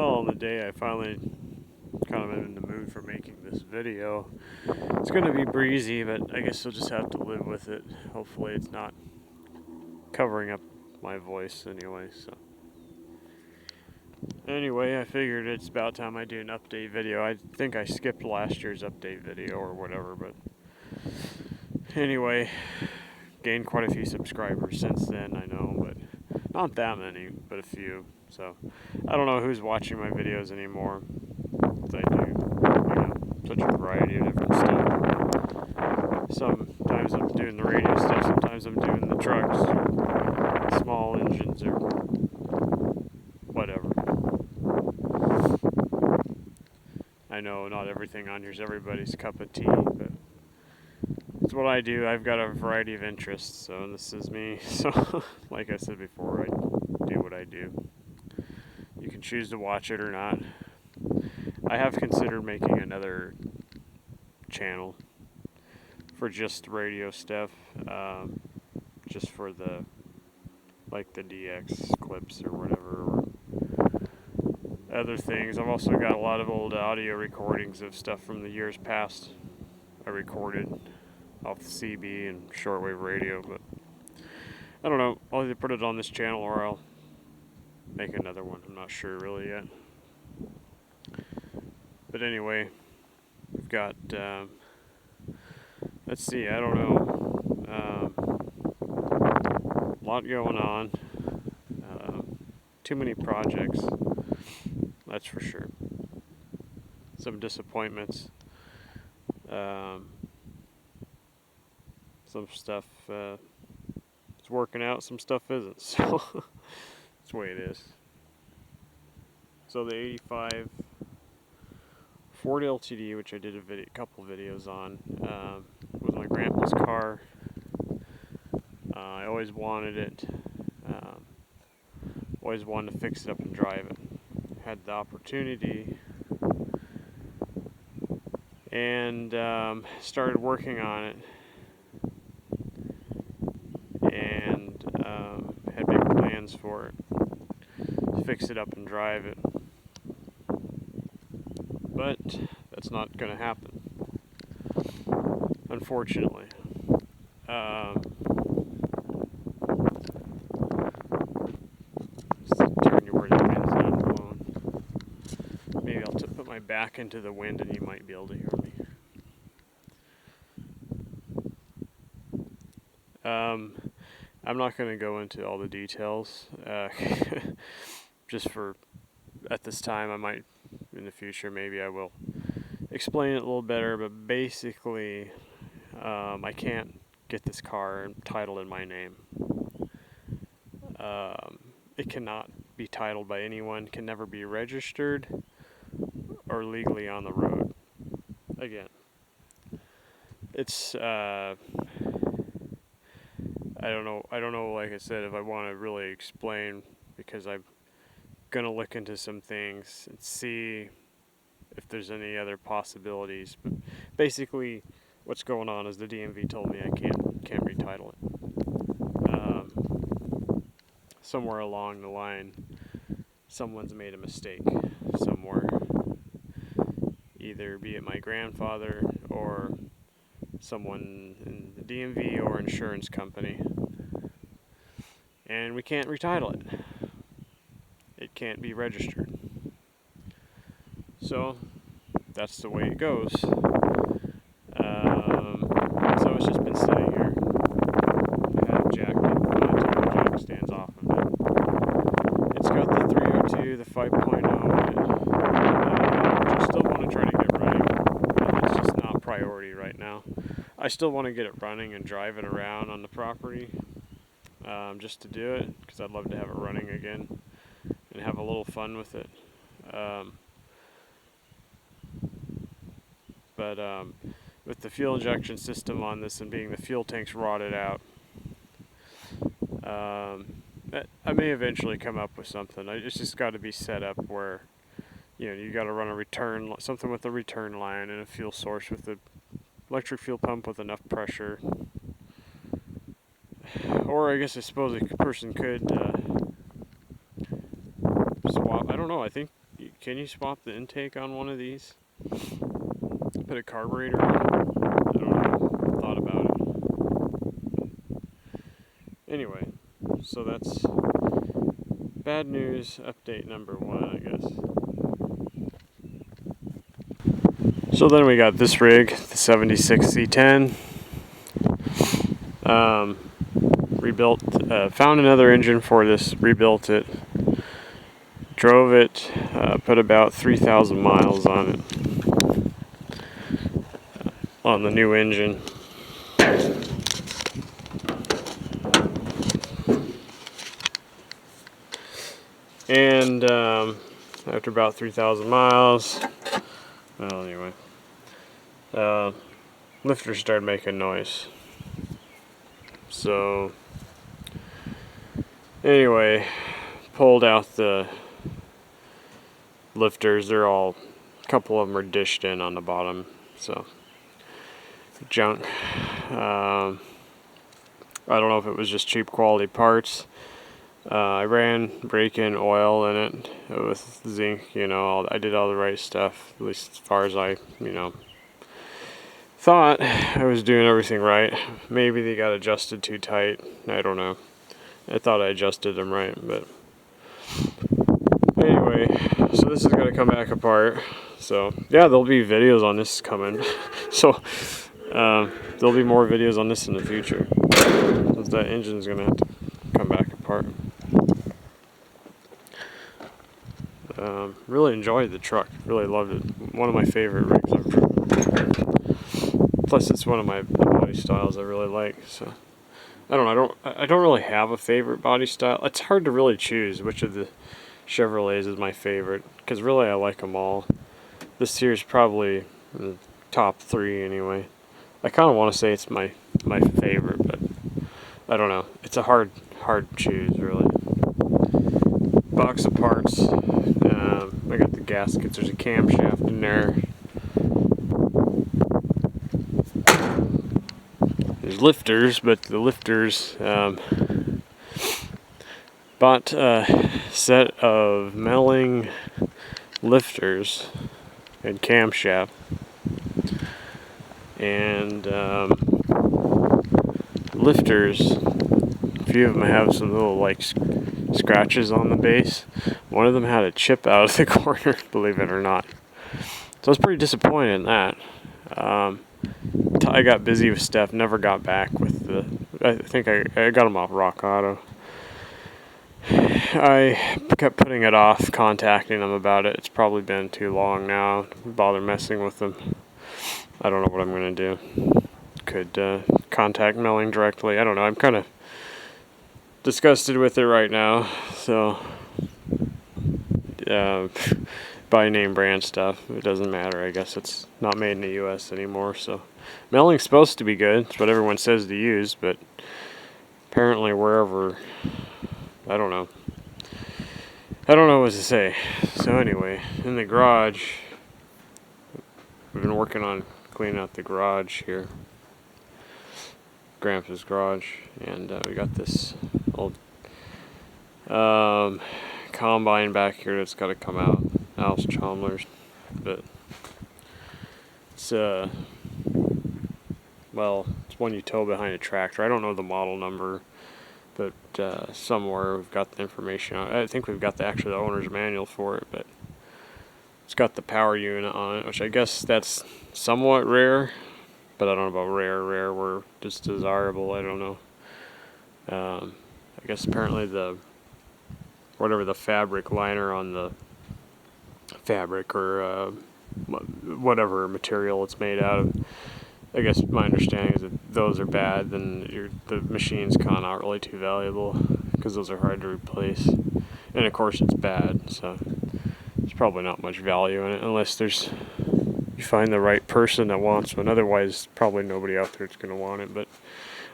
Well, on the day I finally kind of in the mood for making this video, it's going to be breezy, but I guess you'll just have to live with it. Hopefully it's not covering up my voice anyway, so. Anyway, I figured it's about time I do an update video. I think I skipped last year's update video or whatever, but anyway, gained quite a few subscribers since then, I know, but not that many, but a few. So I don't know who's watching my videos anymore. I do, such a variety of different stuff. Sometimes I'm doing the radio stuff, sometimes I'm doing the trucks, or small engines, or whatever. I know not everything on here is everybody's cup of tea, but it's what I do. I've got a variety of interests, so this is me. So, like I said before, I do what I do. You can choose to watch it or not. I have considered making another channel for just radio stuff, just for the DX clips or whatever, or other things. I've also got a lot of old audio recordings of stuff from the years past I recorded off the CB and shortwave radio, but I don't know. I'll either put it on this channel or I'll make another one. I'm not sure really yet. But anyway, we've got, let's see, I don't know, a lot going on, too many projects, that's for sure. Some disappointments, some stuff is working out, some stuff isn't, so that's the way it is. So the 85 Ford LTD, which I did a couple videos on, was my grandpa's car. I always wanted it. Always wanted to fix it up and drive it. Had the opportunity, and started working on it, and had big plans for it, to fix it up and drive it. But that's not going to happen, unfortunately. Turn you where the wind's not blowing. Maybe I'll put my back into the wind and you might be able to hear me. I'm not going to go into all the details, just for, at this time. I might, in the future, maybe I will explain it a little better, but basically, I can't get this car titled in my name. It cannot be titled by anyone, can never be registered or legally on the road. Again, it's, I don't know, like I said, if I want to really explain, because I'm going to look into some things and see if there's any other possibilities. But basically, what's going on is the DMV told me I can't retitle it. Somewhere along the line, someone's made a mistake somewhere. Either be it my grandfather or someone in the DMV or insurance company. And we can't retitle it. It can't be registered. So that's the way it goes. So it's just been sitting here. I had it jacked up, taking the jack stands off of it. It's got the 302, the 5.0 in it. I still want to try to get it running, but it's just not priority right now. I still want to get it running and drive it around on the property, just to do it, because I'd love to have it running again and have a little fun with it. But with the fuel injection system on this and being the fuel tanks rotted out, I may eventually come up with something. It's just got to be set up where, you got to run something with a return line and a fuel source with the electric fuel pump with enough pressure. Or I suppose a person could swap. I don't know. I think can you swap the intake on one of these? Put a carburetor on it? I don't know. Thought about it. Anyway, so that's bad news update number 1, I guess. So then we got this rig, the 76 C10. Rebuilt, found another engine for this, rebuilt it, drove it, put about 3,000 miles on it, on the new engine. And after about 3,000 miles, well, anyway, lifter started making noise. So anyway, pulled out the lifters. They're all, a couple of them are dished in on the bottom, so junk. I don't know if it was just cheap quality parts. I ran break-in oil in it with zinc, you know, I did all the right stuff, at least as far as I, you know, thought I was doing everything right. Maybe they got adjusted too tight, I don't know. I thought I adjusted them right, but anyway, so this is going to come back apart. So yeah, there'll be videos on this coming. So there'll be more videos on this in the future. That engine's going to have to come back apart. Really enjoyed the truck. Really loved it. One of my favorite rigs I've driven. Plus, it's one of my body styles I really like. So I don't know. I don't really have a favorite body style. It's hard to really choose which of the Chevrolets is my favorite, because really I like them all. This here is probably the top 3 anyway. I kind of want to say it's my favorite, but I don't know. It's a hard choose, really. Box of parts. I got the gaskets. There's a camshaft in there. There's lifters, but the lifters, bought a set of Melling lifters and camshaft, and lifters, a few of them have some little like scratches on the base. One of them had a chip out of the corner, believe it or not. So I was pretty disappointed in that. I got busy with stuff, never got back with the, I think I got them off Rock Auto. I kept putting it off, contacting them about it. It's probably been too long now to bother messing with them. I don't know what I'm going to do. Could contact Melling directly. I don't know. I'm kind of disgusted with it right now. So, buy name brand stuff. It doesn't matter. I guess it's not made in the U.S. anymore. So, Melling's supposed to be good. It's what everyone says to use, but apparently wherever, I don't know. I don't know what to say. So anyway, in the garage, we've been working on cleaning out the garage here. Grandpa's garage, and we got this old combine back here that's got to come out. Alice Chalmers, but it's well, it's one you tow behind a tractor. I don't know the model number, but somewhere we've got the information on it. I think we've got the owner's manual for it, but it's got the power unit on it, which I guess that's somewhat rare, but I don't know about rare. We're just desirable. I don't know. I guess apparently whatever the fabric liner on the fabric or whatever material it's made out of, I guess my understanding is that those are bad, then the machine's kind of not really too valuable, because those are hard to replace. And of course it's bad, so there's probably not much value in it unless you find the right person that wants one. Otherwise, probably nobody out there is going to want it. But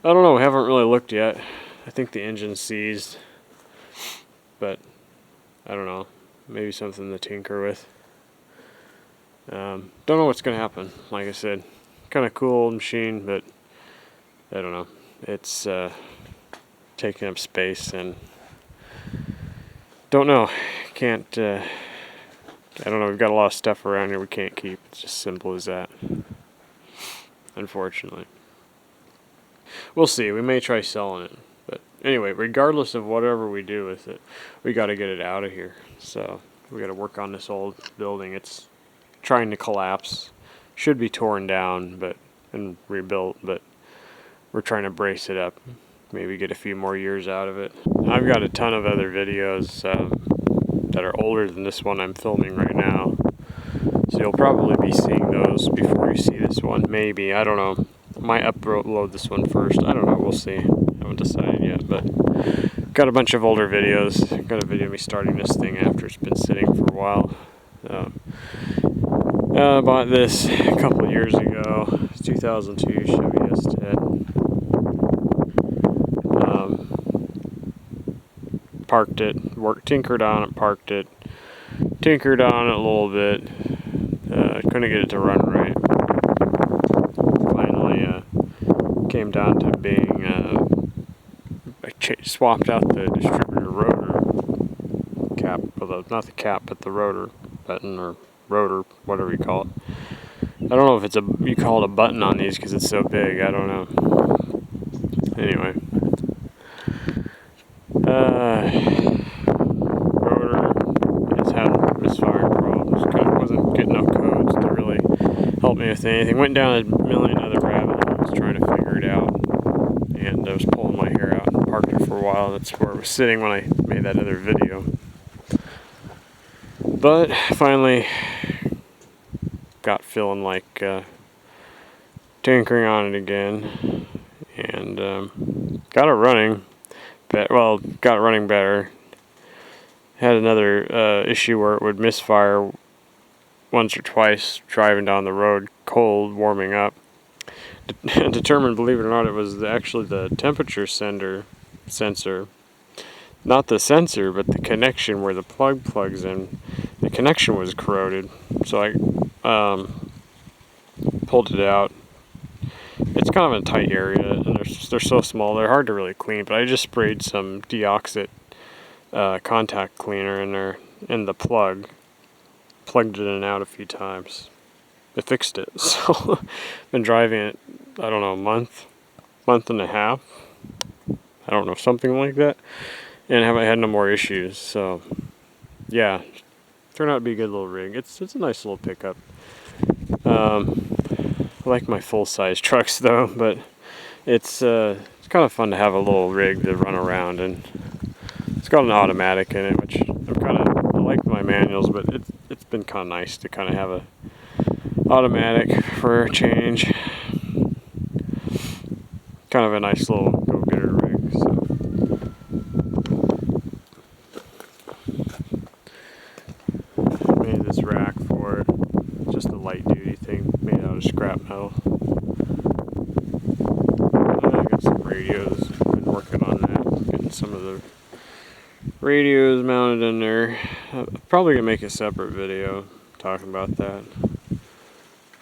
I don't know. I haven't really looked yet. I think the engine's seized, but I don't know. Maybe something to tinker with. Don't know what's going to happen. Like I said, kind of cool old machine, but I don't know. It's taking up space, and don't know. Can't I don't know, we've got a lot of stuff around here we can't keep. It's just simple as that. Unfortunately. We'll see. We may try selling it. But anyway, regardless of whatever we do with it, we got to get it out of here. So we got to work on this old building. It's trying to collapse. Should be torn down and rebuilt, but we're trying to brace it up. Maybe get a few more years out of it. I've got a ton of other videos that are older than this one I'm filming right now. So you'll probably be seeing those before you see this one. Maybe. I don't know. I might upload this one first. I don't know. We'll see. I haven't decided yet. But got a bunch of older videos. Got a video of me starting this thing after it's been sitting for a while. Bought this a couple of years ago. It's 2002 Chevy S10. Parked it. Tinkered on it. Parked it. Tinkered on it a little bit. Couldn't get it to run right. Finally came down to being I swapped out the distributor rotor cap, not the cap, but the rotor button or rotor, whatever you call it. I don't know if you call it a button on these because it's so big. I don't know. Anyway, rotor has had misfiring problems. Wasn't getting no codes to really help me with anything. Went down a million other rabbit holes trying to figure it out, and I was pulling my hair out and parked it for a while. That's where it was sitting when I made that other video. But finally got feeling like tinkering on it again, and got it running. Got it running better. Had another issue where it would misfire once or twice driving down the road, cold, warming up. Determined, believe it or not, it was actually the temperature sensor. Not the sensor, but the connection where the plug plugs in. The connection was corroded, so I pulled it out. It's kind of a tight area, and they're so small, they're hard to really clean, but I just sprayed some Deoxit contact cleaner in there, in the plug. Plugged it in and out a few times. It fixed it. So been driving it, I don't know, a month and a half. I don't know, something like that. And haven't had no more issues. So yeah, turned out to be a good little rig. It's a nice little pickup. I like my full size trucks though, but it's kind of fun to have a little rig to run around, and it's got an automatic in it, which I like my manuals, but it's been kind of nice to kind of have a automatic for a change. Kind of a nice little go-getter rig. So. Made this rack for it, just a light duty thing made out of scrap metal. I got some radios, been working on that, getting some of the radios mounted in there. I'm probably gonna make a separate video talking about that. I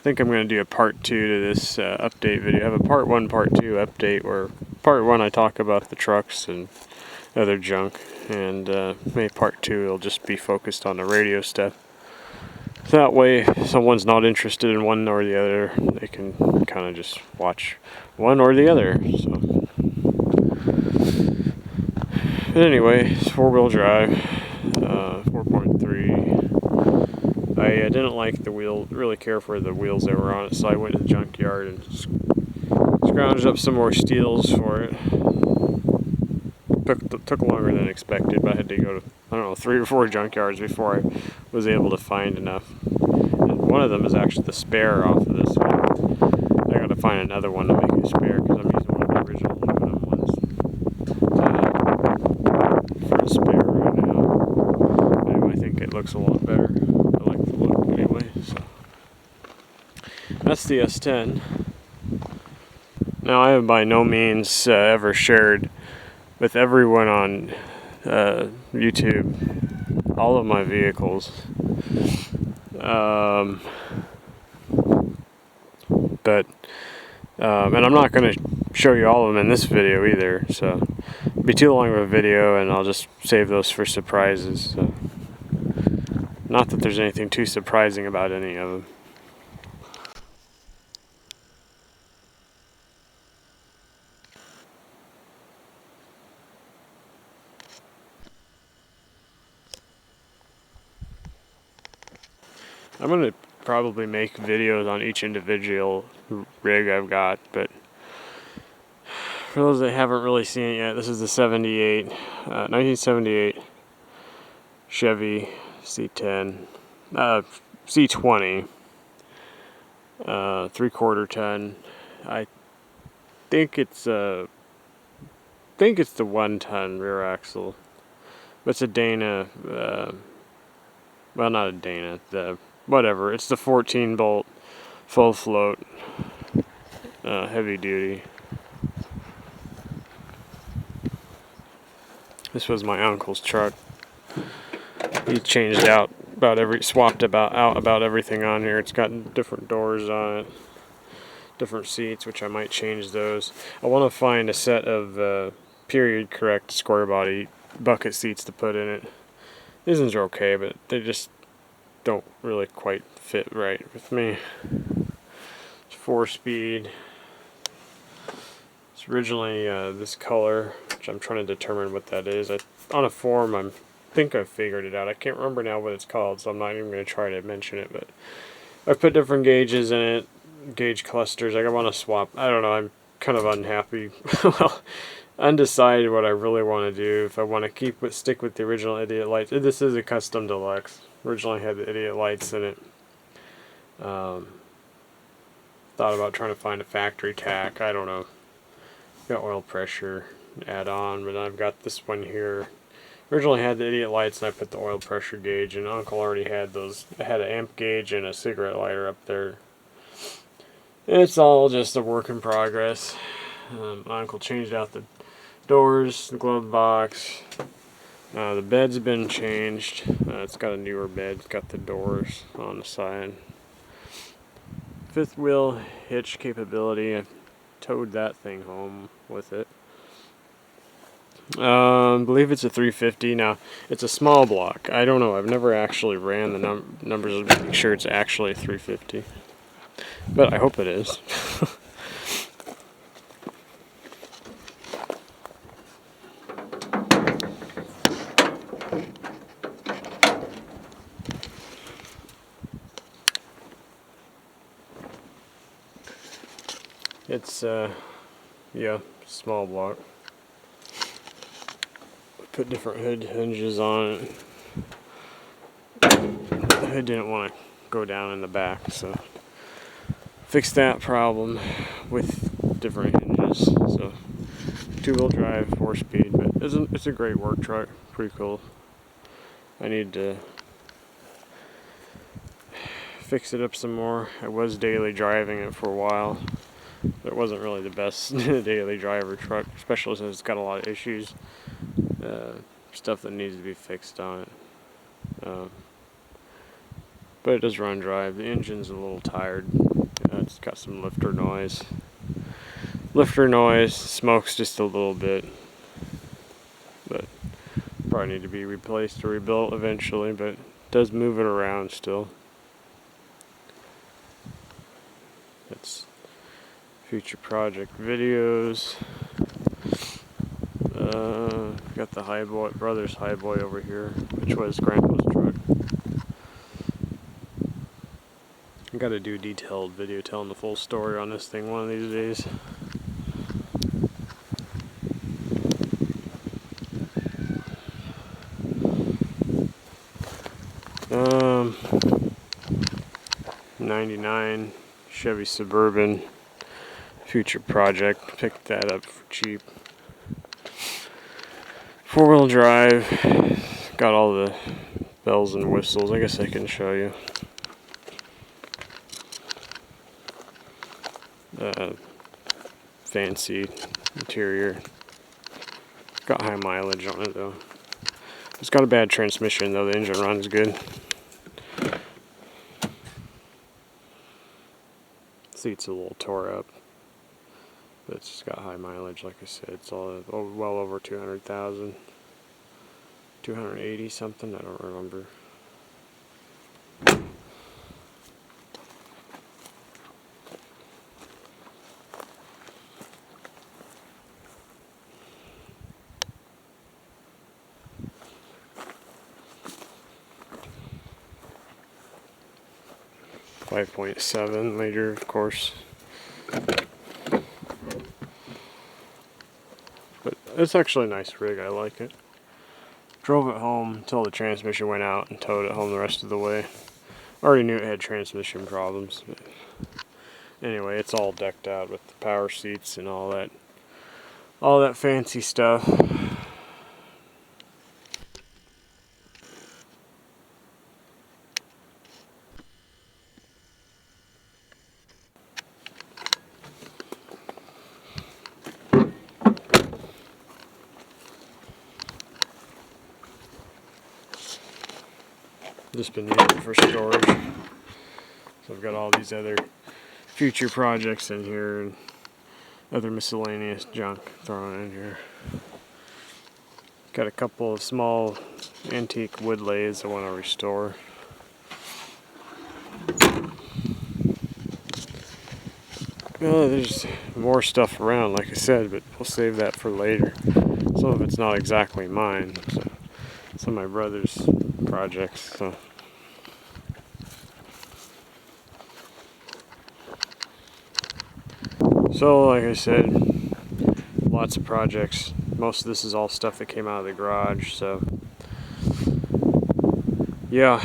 think I'm gonna do a part 2 to this update video. I have a part 1, part 2 update where part 1 I talk about the trucks and other junk, and maybe part 2 will just be focused on the radio stuff. So that way, if someone's not interested in one or the other, they can kind of just watch one or the other. So. But anyway, it's 4-wheel drive, 4.3. I didn't like the wheel, really care for the wheels that were on it, so I went to the junkyard and scrounged up some more steels for it. Took longer than expected, but I had to go to, I don't know, 3 or 4 junkyards before I was able to find enough. And one of them is actually the spare off of this one. I gotta find another one to make a spare because I'm using one of the original aluminum ones for a spare right now. Anyway, I think it looks a lot better. I like the look anyway. So that's the S10. Now I have by no means ever shared with everyone on YouTube all of my vehicles, and I'm not going to show you all of them in this video either, so it'll be too long of a video, and I'll just save those for surprises. So. Not that there's anything too surprising about any of them. I'm gonna probably make videos on each individual rig I've got, but for those that haven't really seen it yet, this is the 1978 Chevy C10, C20, 3/4 ton. I think it's the 1-ton rear axle. But it's a Dana, well, not a Dana, whatever. It's the 14 bolt full float, heavy duty. This was my uncle's truck. He changed out swapped out everything on here. It's got different doors on it, different seats, which I might change those. I want to find a set of period correct square body bucket seats to put in it. These ones are okay, but they just don't really quite fit right with me. It's 4-speed. It's originally this color, which I'm trying to determine what that is. On a forum, I think I figured it out. I can't remember now what it's called, so I'm not even going to try to mention it. But I've put different gauges in it, gauge clusters. I want to swap. I don't know. I'm kind of unhappy. Well, undecided what I really want to do. If I want to stick with the original Idiot lights. This is a custom deluxe. Originally had the Idiot lights in it. Thought about trying to find a factory tack. I don't know. Got oil pressure add on, but I've got this one here. Originally had the Idiot lights, and I put the oil pressure gauge, and Uncle already had those. I had an amp gauge and a cigarette lighter up there. It's all just a work in progress. My uncle changed out the doors, the glove box. The bed's been changed. It's got a newer bed. It's got the doors on the side. 5th wheel hitch capability. I towed that thing home with it. I believe it's a 350. Now, it's a small block. I don't know. I've never actually ran the numbers to make sure it's actually a 350. But I hope it is. It's, yeah, small block. Put different hood hinges on it. The hood didn't want to go down in the back, so fixed that problem with different hinges. So 2-wheel drive, 4-speed, but it's a great work truck. Pretty cool. I need to fix it up some more. I was daily driving it for a while. It wasn't really the best daily driver truck, especially since it's got a lot of issues. Stuff that needs to be fixed on it. But it does run drive. The engine's a little tired. It's got some lifter noise. Smokes just a little bit. But probably need to be replaced or rebuilt eventually, but it does move it around still. That's future project videos. Got the Brothers Highboy over here, which was Grandpa's truck. I gotta do a detailed video telling the full story on this thing one of these days. '99 Chevy Suburban future project. Picked that up for cheap. 4-wheel drive. Got all the bells and whistles. I guess I can show you. Fancy interior. Got high mileage on it though. It's got a bad transmission though. The engine runs good. Seat's a little tore up, but it's just got high mileage. Like I said, it's all well over 200,000. 280 something. I don't remember. 5.7 liter, of course. But it's actually a nice rig, I like it. Drove it home until the transmission went out and towed it home the rest of the way. Already knew it had transmission problems, but anyway, it's all decked out with the power seats and all that fancy stuff. Just been using it for storage. So I've got all these other future projects in here and other miscellaneous junk thrown in here. Got a couple of small antique wood lathes I want to restore. There's more stuff around, like I said, but we'll save that for later. Some of it's not exactly mine. So some of my brother's projects. So like I said, lots of projects. Most of this is all stuff that came out of the garage, so yeah.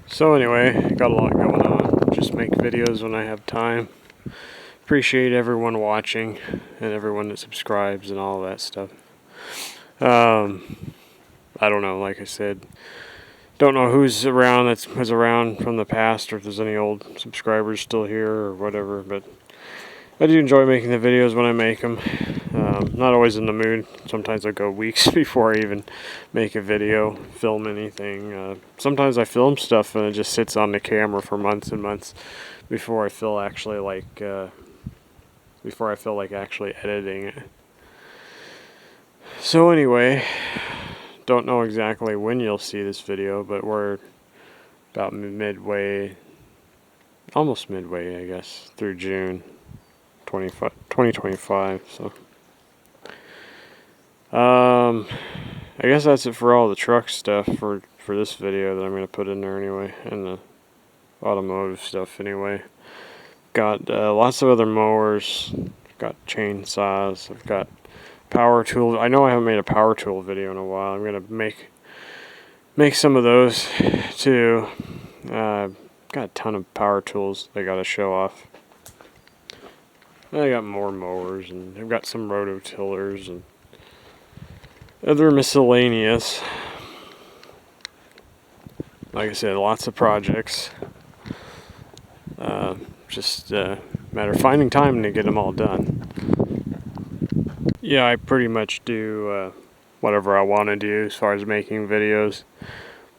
So anyway, got a lot going on. Just make videos when I have time. Appreciate everyone watching and everyone that subscribes and all that stuff. I don't know, like I said, don't know who's around that was around from the past, or if there's any old subscribers still here or whatever, but I do enjoy making the videos when I make them. Not always in the mood. Sometimes I go weeks before I even make a video, film anything. Sometimes I film stuff and it just sits on the camera for months and months before I feel actually like actually editing it. So anyway, don't know exactly when you'll see this video, but we're about midway, almost midway, I guess, through June 2025. So I guess that's it for all the truck stuff for this video that I'm going to put in there anyway, and the automotive stuff anyway. Got lots of other mowers, got chainsaws, I've got power tool. I know I haven't made a power tool video in a while. I'm going to make some of those too. Got a ton of power tools I got to show off. I got more mowers, and I've got some rototillers and other miscellaneous. Like I said, lots of projects. Just a matter of finding time to get them all done. Yeah, I pretty much do whatever I want to do as far as making videos.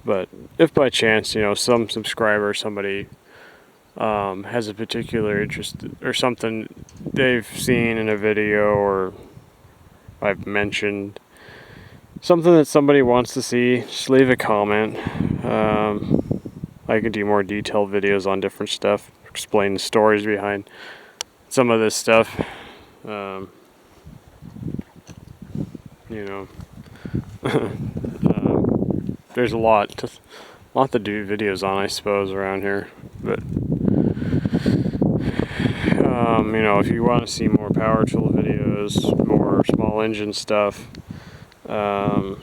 But if by chance, some subscriber, somebody has a particular interest or something they've seen in a video or I've mentioned, something that somebody wants to see, just leave a comment. I can do more detailed videos on different stuff, explain the stories behind some of this stuff. There's a lot to do videos on, I suppose, around here. But if you want to see more power tool videos, more small engine stuff, more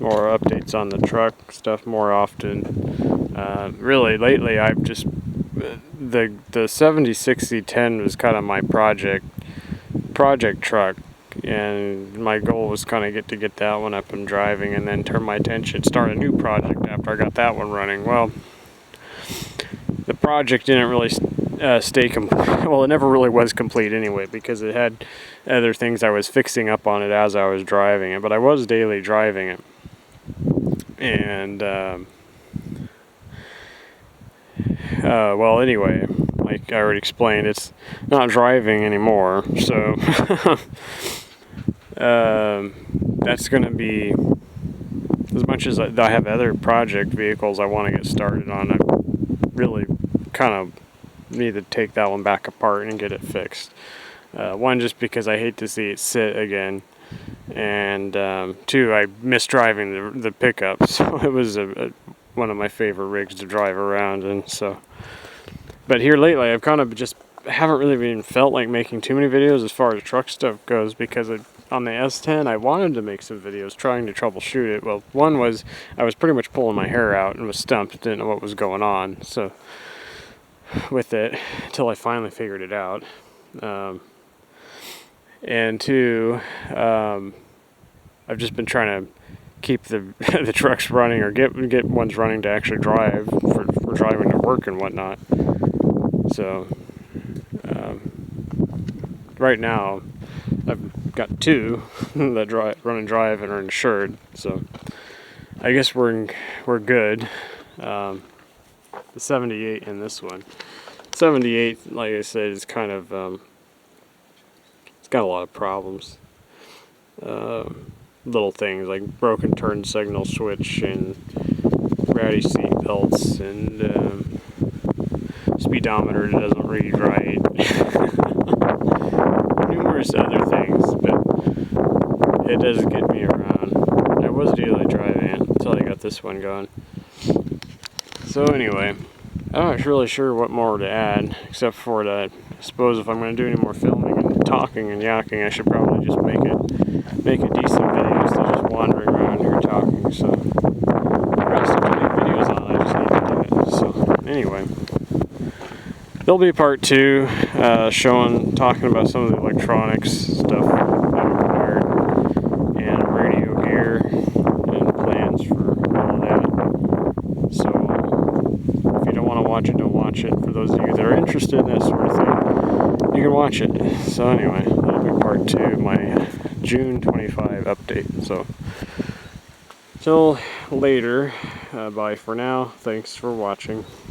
updates on the truck stuff more often. Really, lately I've just the 706010 was kind of my project truck, and my goal was kind of get that one up and driving, and then turn my attention, start a new project after I got that one running. Well, the project didn't really stay complete. Well, it never really was complete anyway, because it had other things I was fixing up on it as I was driving it, but I was daily driving it. And well, anyway, like I already explained, it's not driving anymore. So that's going to be, as much as I have other project vehicles I want to get started on, I really kind of need to take that one back apart and get it fixed. One, just because I hate to see it sit again, and two, I miss driving the pickup, so it was one of my favorite rigs to drive around. And so, but here lately I've kind of just haven't really even felt like making too many videos as far as truck stuff goes, because on the S10 I wanted to make some videos trying to troubleshoot it. Well, one was I was pretty much pulling my hair out and was stumped, didn't know what was going on, so with it until I finally figured it out. And two, I've just been trying to keep the the trucks running, or get ones running to actually drive for driving to work and whatnot. So right now I've got two that run and drive and are insured. So I guess we're good. The 78 in this one. 78, like I said, is kind of it's got a lot of problems. Little things like broken turn signal switch and ratty seat belts, and speedometer that doesn't read right. Numerous other things, but it does get me around. I was daily driving it until I got this one going. So anyway, I'm not really sure what more to add, except for that I suppose if I'm going to do any more filming and talking and yakking, I should probably just make a decent video instead of just wandering around here talking. So the rest of the videos on, I just need to do it. So anyway, there'll be part 2, talking about some of the electronics stuff I'm required, and radio gear, and plans for all of that. So if you don't want to watch it, don't watch it. For those of you that are interested in that sort of thing, you can watch it. So anyway, that'll be part 2 of my June 25 update. So till later, bye for now. Thanks for watching.